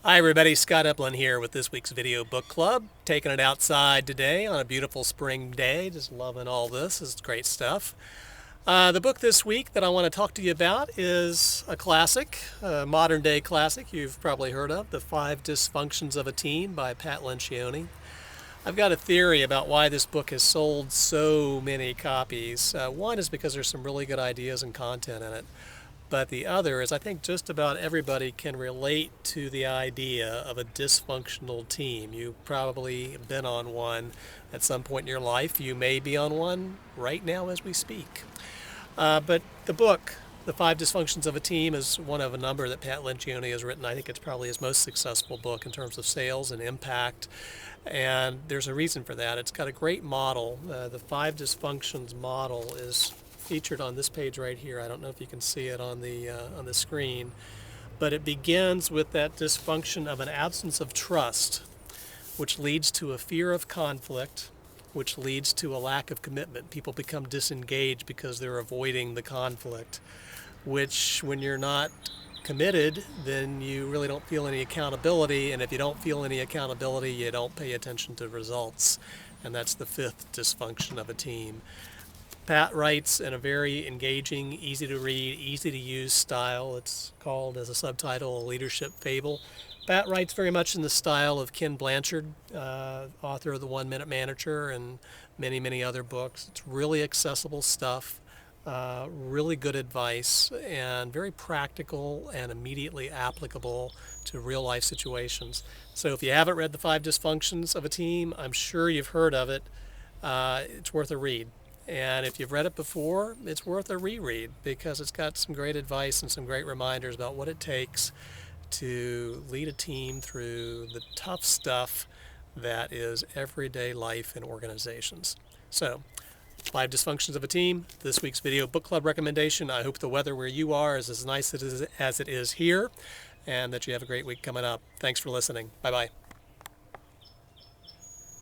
Hi everybody, Scott Eblin here with this week's video book club. Taking it outside today on a beautiful spring day. Just loving all this. It's great stuff. The book this week that I want to talk to you about is a classic, a modern day classic you've probably heard of, The Five Dysfunctions of a Team by Pat Lencioni. I've got a theory about why this book has sold so many copies. One is because there's some really good ideas and content in it. But the other is I think just about everybody can relate to the idea of a dysfunctional team. You've probably been on one at some point in your life. You may be on one right now as we speak. But the book, The Five Dysfunctions of a Team, is one of a number that Pat Lencioni has written. I think it's probably his most successful book in terms of sales and impact. And there's a reason for that. It's got a great model. The Five Dysfunctions model is featured on this page right here. I don't know if you can see it on the screen, but it begins with that dysfunction of an absence of trust, which leads to a fear of conflict, which leads to a lack of commitment. People become disengaged because they're avoiding the conflict, which when you're not committed, then you really don't feel any accountability, and if you don't feel any accountability, you don't pay attention to results, and that's the fifth dysfunction of a team. Pat writes in a very engaging, easy to read, easy to use style. It's called as a subtitle, A Leadership Fable. Pat writes very much in the style of Ken Blanchard, author of The 1 Minute Manager and many, many other books. It's really accessible stuff, really good advice, and very practical and immediately applicable to real life situations. So if you haven't read The Five Dysfunctions of a Team, I'm sure you've heard of it. It's worth a read. And if you've read it before, it's worth a reread because it's got some great advice and some great reminders about what it takes to lead a team through the tough stuff that is everyday life in organizations. So, Five Dysfunctions of a Team, this week's video book club recommendation. I hope the weather where you are is as nice as it is here, and that you have a great week coming up. Thanks for listening. Bye-bye.